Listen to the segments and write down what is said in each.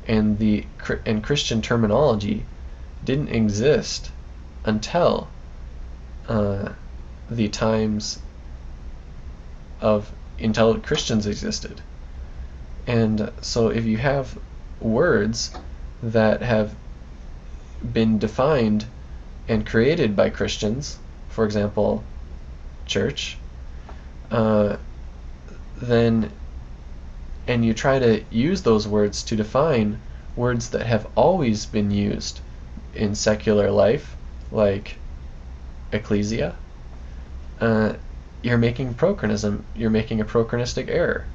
and Christian terminology didn't exist until the times until Christians existed. And so if you have words that have been defined and created by Christians, for example, church, then and you try to use those words to define words that have always been used in secular life, like ecclesia, you're making prochronism. You're making a prochronistic error.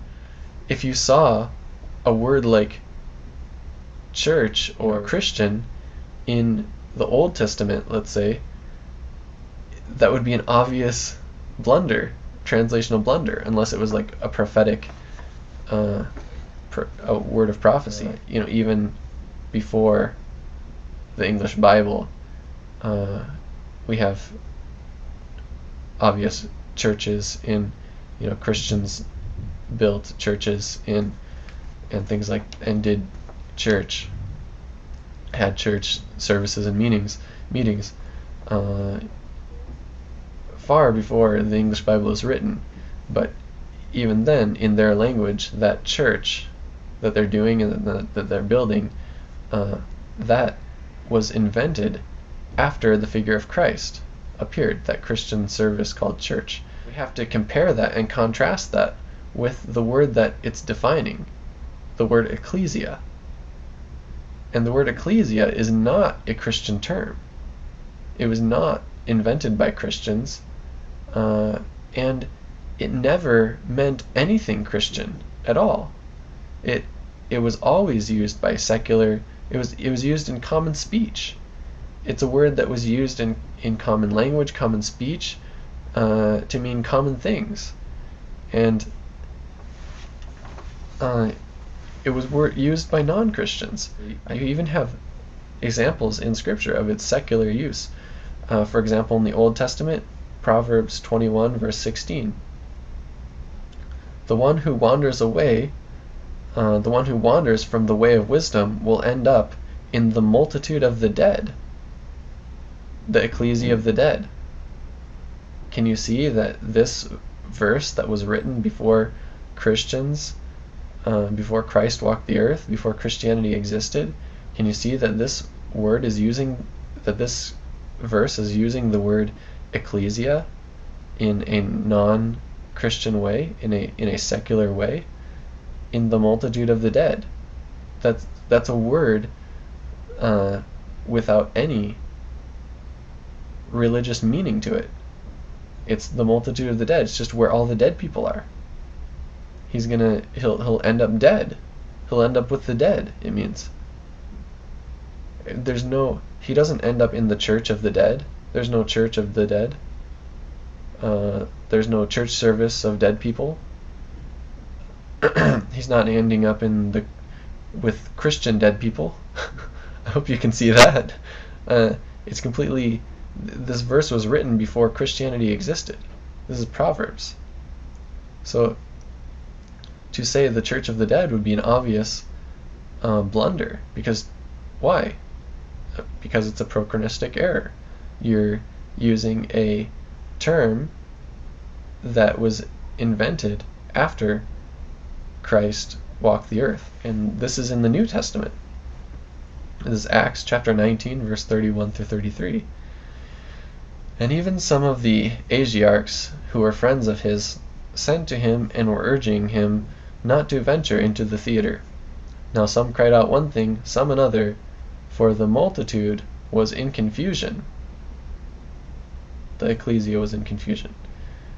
If you saw a word like church or Christian in the Old Testament, let's say, that would be an obvious blunder, translational blunder, unless it was like a prophetic a word of prophecy. Even before the English Bible, we have obvious churches in, Christians built churches in, and things like, and did church, had church services and meetings far before the English Bible was written. But even then, in their language, that church that they're doing and that they're building, that was invented after the figure of Christ appeared, that Christian service called church. We have to compare that and contrast that with the word that it's defining, the word ecclesia. And the word ecclesia is not a Christian term. It was not invented by Christians, and it never meant anything Christian at all. It was always used by secular. It was used in common speech. It's a word that was used in common language, common speech, to mean common things, and it was used by non-Christians. You even have examples in Scripture of its secular use. For example, in the Old Testament, Proverbs 21 verse 16. The one who wanders from the way of wisdom will end up in the multitude of the dead, the ecclesia of the dead. Can you see that this verse that was written before Christians, before Christ walked the earth, before Christianity existed, can you see that this verse is using the word ecclesia in a non-Christian way, in a secular way, in the multitude of the dead? That's a word without any religious meaning to it. It's the multitude of the dead. It's just where all the dead people are. He'll end up dead. He'll end up with the dead, it means. He doesn't end up in the church of the dead. There's no church of the dead. There's no church service of dead people. He's not ending up with Christian dead people. I hope you can see that. It's completely. This verse was written before Christianity existed. This is Proverbs. So to say the church of the dead would be an obvious blunder. Because why? Because it's a prochronistic error. You're using a term that was invented after Christ walked the earth. And this is in the New Testament. This is Acts chapter 19, verse 31 through 33. And even some of the Asiarchs, who were friends of his, sent to him and were urging him not to venture into the theater. Now some cried out one thing, some another, for the multitude was in confusion. The ecclesia was in confusion.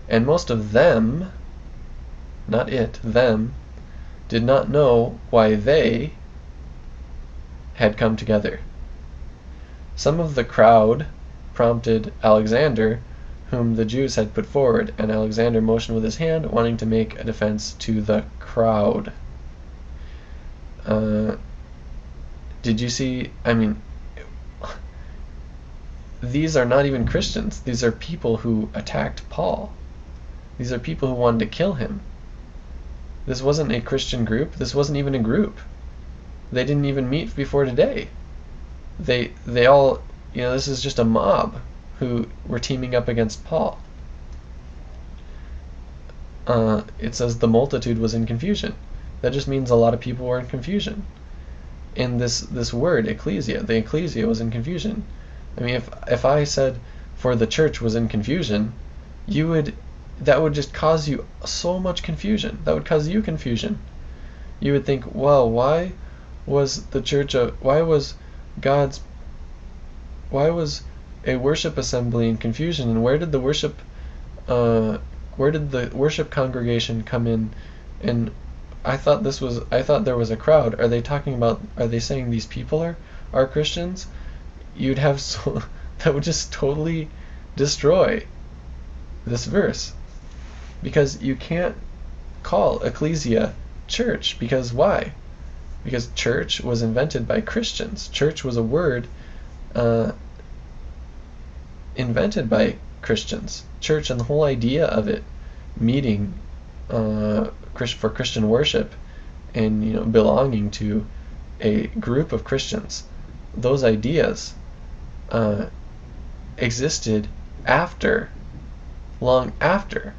And most of them, not it, them, did not know why they had come together. Some of the crowd prompted Alexander, whom the Jews had put forward, and Alexander motioned with his hand, wanting to make a defense to the crowd. Did you see? I mean, these are not even Christians. These are people who attacked Paul. These are people who wanted to kill him. This wasn't a Christian group. This wasn't even a group. They didn't even meet before today. They all, this is just a mob who were teaming up against Paul. It says the multitude was in confusion. That just means a lot of people were in confusion. And this word, ecclesia, the ecclesia was in confusion. I mean, if I said for the church was in confusion, that would just cause you so much confusion. That would cause you confusion. You would think, well, why was a worship assembly in confusion, and where did the worship congregation come in? And I thought there was a crowd. Are they saying these people are Christians? That would just totally destroy this verse, because you can't call ecclesia church. Because why? Because church was invented by Christians. Church was a word invented by Christians. Church and the whole idea of it, meeting for Christian worship, and belonging to a group of Christians, those ideas existed long after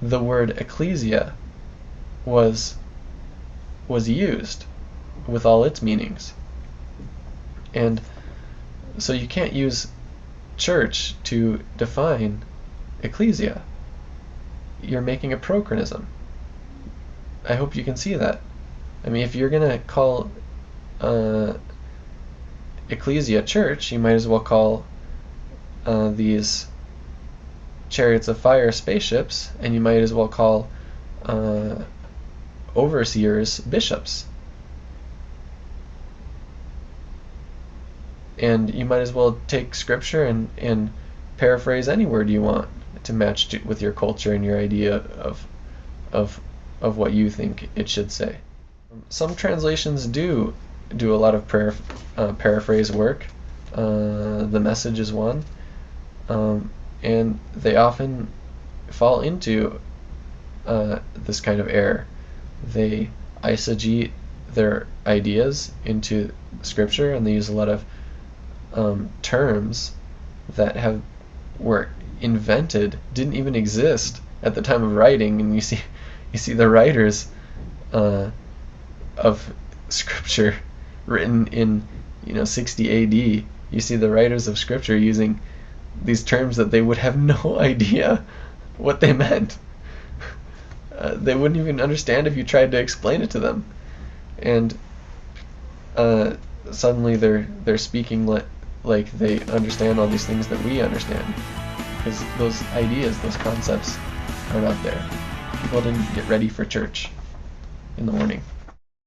the word ecclesia was used with all its meanings. And so you can't use church to define ecclesia. You're making a prochronism. I hope you can see that. I mean, if you're going to call ecclesia church, you might as well call these chariots of fire spaceships, and you might as well call overseers bishops. And you might as well take scripture and paraphrase any word you want to match with your culture and your idea of what you think it should say. Some translations do a lot of paraphrase work. The Message is one, and they often fall into this kind of error. They eisegete their ideas into scripture, and they use a lot of terms that were invented, didn't even exist at the time of writing. And you see the writers of scripture written in 60 AD. You see the writers of scripture using these terms that they would have no idea what they meant. They wouldn't even understand if you tried to explain it to them. And suddenly they're speaking like they understand all these things that we understand, because those ideas, those concepts are not there. People didn't get ready for church in the morning.